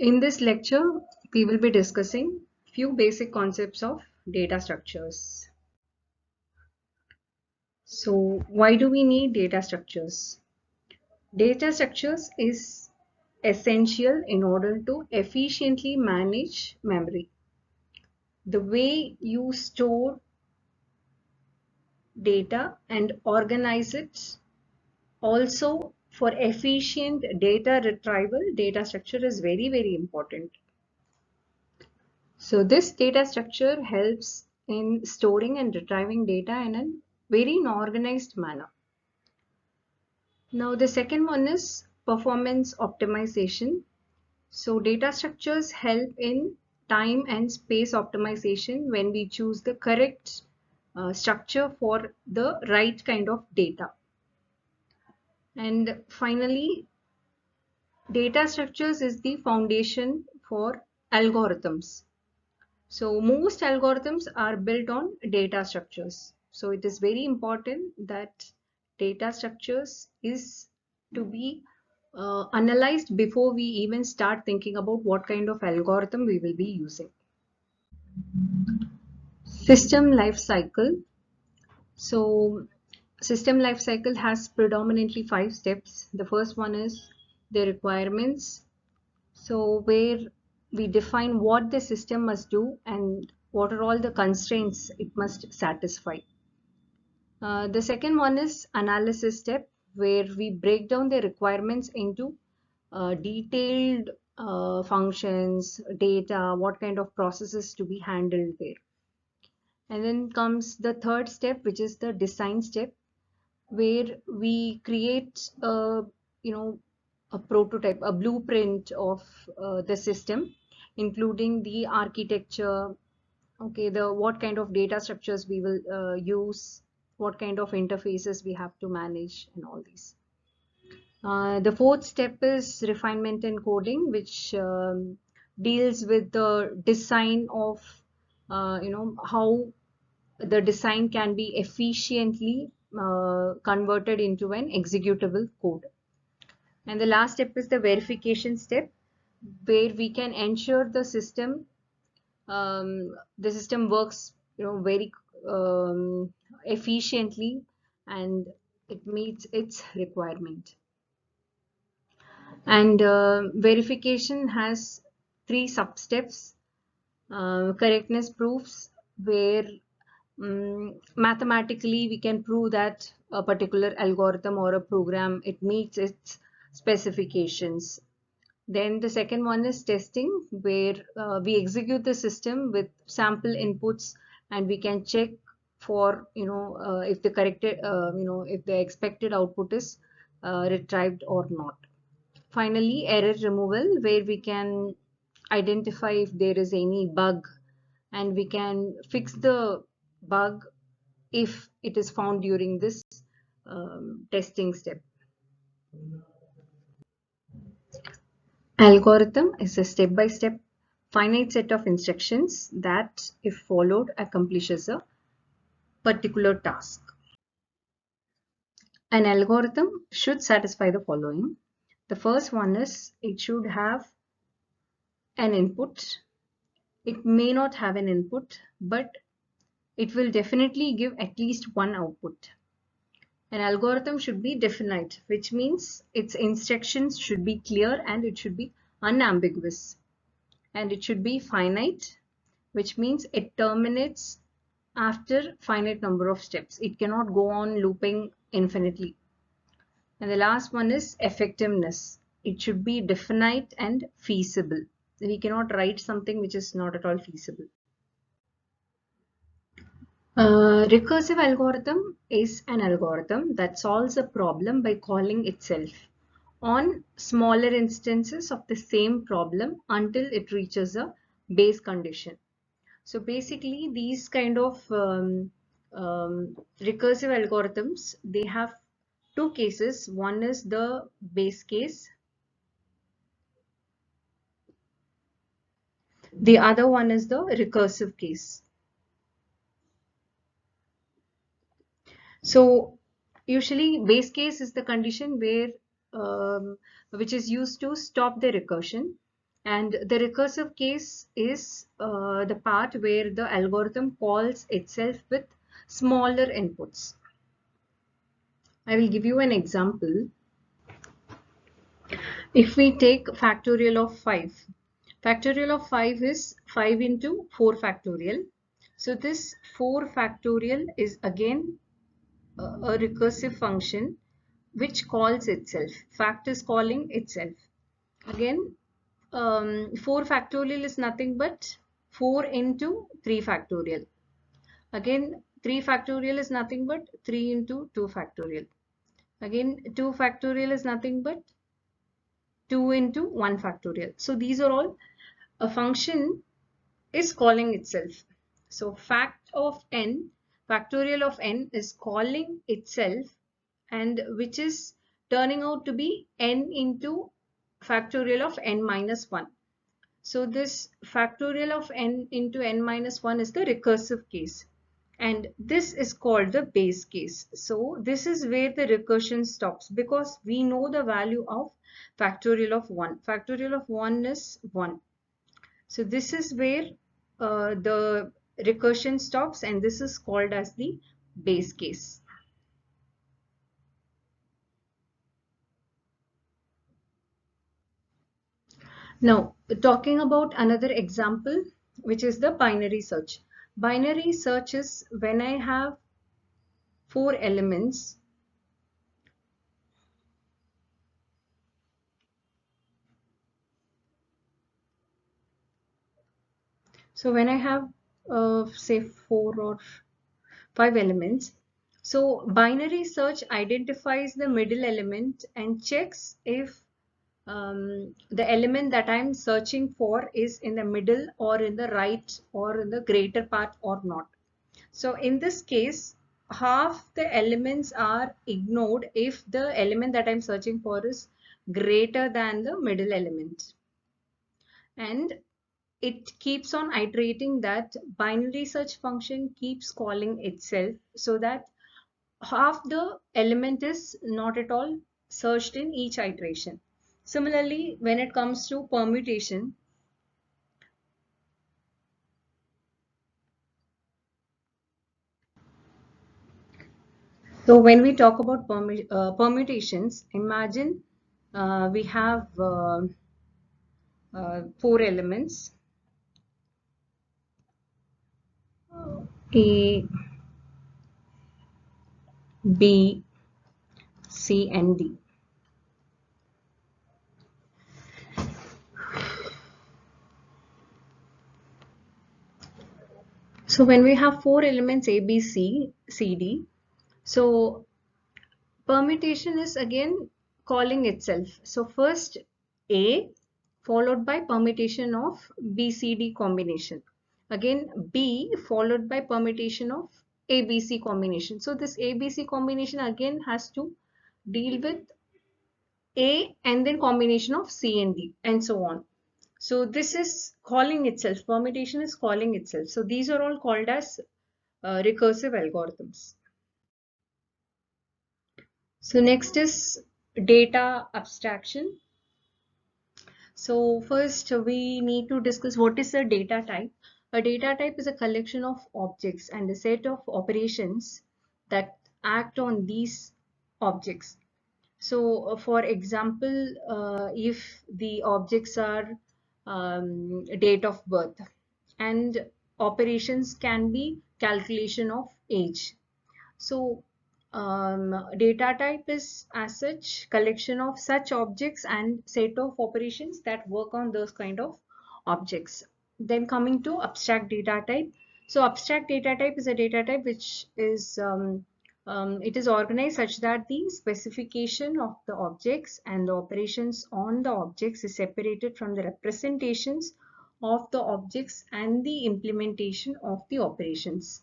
In this lecture, we will be discussing few basic concepts of data structures. So, why do we need data structures? Data structures is essential in order to efficiently manage memory. The way you store data and organize it, also for efficient data retrieval, data structure is very, very important. So this data structure helps in storing and retrieving data in a very organized manner. Now the second one is performance optimization. So data structures help in time and space optimization when we choose the correct structure for the right kind of data. And finally, data structures is the foundation for algorithms. So most algorithms are built on data structures. So it is very important that data structures is to be analyzed before we even start thinking about what kind of algorithm we will be using. System life cycle. So system life cycle has predominantly 5 steps. The first one is the requirements. So where we define what the system must do and what are all the constraints it must satisfy. The second one is analysis step, where we break down the requirements into detailed functions, data, what kind of processes to be handled there. And then comes the third step, which is the design step, where we create a prototype, a blueprint of the system, including the architecture, okay, the what kind of data structures we will use, what kind of interfaces we have to manage, and all these. The fourth step is refinement and coding, which deals with the design of how the design can be efficiently converted into an executable code. And the last step is the verification step, where we can ensure the system works very efficiently and it meets its requirement. And verification has 3 sub-steps. Correctness proofs, where mathematically we can prove that a particular algorithm or a program, it meets its specifications. Then the second one is testing, where we execute the system with sample inputs and we can check for if the corrected if the expected output is retrieved or not. Finally, error removal, where we can identify if there is any bug and we can fix the bug if it is found during this testing step. Algorithm is a step-by-step finite set of instructions that, if followed, accomplishes a particular task. An algorithm should satisfy the following. The first one is it should have an input. It may not have an input, but it will definitely give at least one output. An algorithm should be definite, which means its instructions should be clear and it should be unambiguous. And it should be finite, which means it terminates after finite number of steps. It cannot go on looping infinitely. And the last one is effectiveness. It should be definite and feasible. We cannot write something which is not at all feasible. Recursive algorithm is an algorithm that solves a problem by calling itself on smaller instances of the same problem until it reaches a base condition. So basically these kind of recursive algorithms, they have 2 cases. One is the base case. The other one is the recursive case. So usually base case is the condition where which is used to stop the recursion, And the recursive case is the part where the algorithm calls itself with smaller inputs. I will give you an example. If we take factorial of 5, factorial of 5 is 5 into 4 factorial. So this 4 factorial is again a recursive function which calls itself. Fact is calling itself. Again, 4 factorial is nothing but 4 into 3 factorial. Again, 3 factorial is nothing but 3 into 2 factorial. Again, 2 factorial is nothing but 2 into 1 factorial. So these are all a function is calling itself. So fact of n, factorial of n is calling itself, and which is turning out to be n into factorial of n minus 1. So this factorial of n into n minus 1 is the recursive case. And this is called the base case. So this is where the recursion stops because we know the value of factorial of 1. Factorial of 1 is 1. So this is where the recursion stops, and this is called as the base case. Now, talking about another example, which is the binary search. Binary search is when I have 4 elements. So when I have say 4 or 5 elements, so binary search identifies the middle element and checks if the element that I'm searching for is in the middle or in the right or in the greater part or not. So in this case, half the elements are ignored if the element that I'm searching for is greater than the middle element. And it keeps on iterating. That binary search function keeps calling itself so that half the element is not at all searched in each iteration. Similarly, when it comes to permutation, so when we talk about permutations, imagine we have 4 elements, A, B, C, and D. So when we have 4 elements A, B, C, C, D, so permutation is again calling itself. So first A followed by permutation of B, C, D combination. Again B followed by permutation of A, B, C combination. So this A, B, C combination again has to deal with A and then combination of C and D and so on. So this is calling itself. Permutation is calling itself. So these are all called as recursive algorithms. So next is data abstraction. So first we need to discuss what is a data type. A data type is a collection of objects and a set of operations that act on these objects. So for example, if the objects are date of birth, and operations can be calculation of age. So data type is as such collection of such objects and set of operations that work on those kind of objects. Then coming to abstract data type. So abstract data type is a data type which is it is organized such that the specification of the objects and the operations on the objects is separated from the representations of the objects and the implementation of the operations.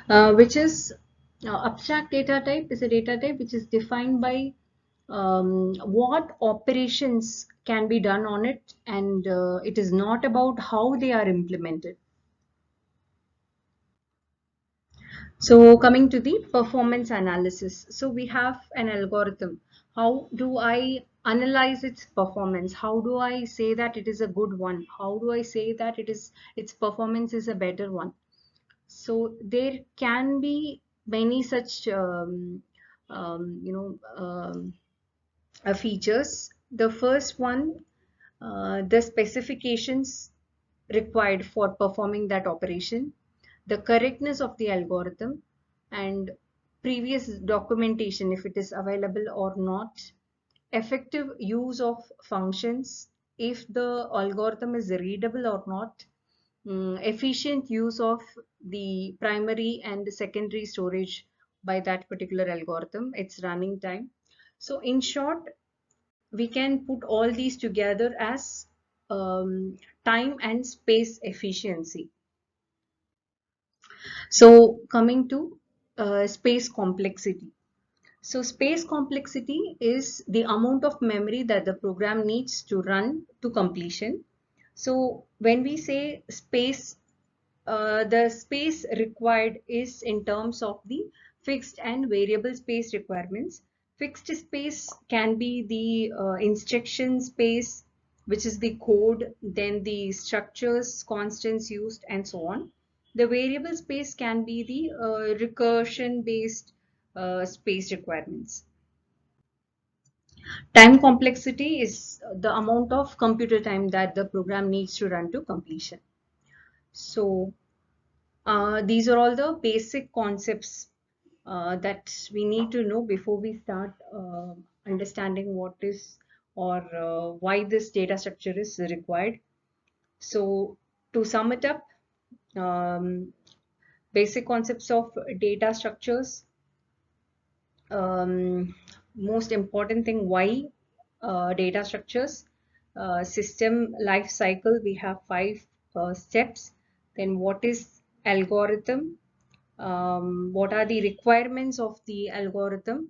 Which is abstract data type is a data type which is defined by what operations can be done on it, and it is not about how they are implemented. So coming to the performance analysis. So we have an algorithm. How do I analyze its performance. How do I say that it is a good one? How do I say that its performance is a better one? So there can be many such you know features. The first one, the specifications required for performing that operation, the correctness of the algorithm, and previous documentation if it is available or not, effective use of functions if the algorithm is readable or not, efficient use of the primary and secondary storage by that particular algorithm, its running time. So in short, we can put all these together as time and space efficiency. So coming to space complexity. So space complexity is the amount of memory that the program needs to run to completion. So when we say space, the space required is in terms of the fixed and variable space requirements. Fixed space can be the instruction space, which is the code, then the structures, constants used, and so on. The variable space can be the recursion based space requirements. Time complexity is the amount of computer time that the program needs to run to completion. So these are all the basic concepts that we need to know before we start understanding what is or why this data structure is required. So to sum it up, um, basic concepts of data structures, most important thing, why data structures, system life cycle, we have 5 steps. Then what is algorithm, what are the requirements of the algorithm.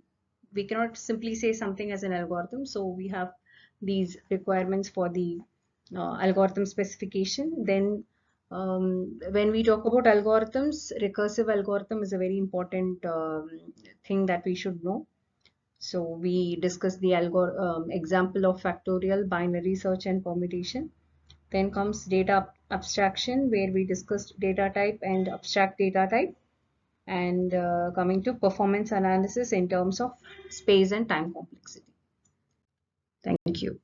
We cannot simply say something as an algorithm, so we have these requirements for the algorithm specification. Then when we talk about algorithms, recursive algorithm is a very important thing that we should know. So we discussed the example of factorial, binary search, and permutation. Then comes data abstraction, where we discussed data type and abstract data type, and coming to performance analysis in terms of space and time complexity. Thank you.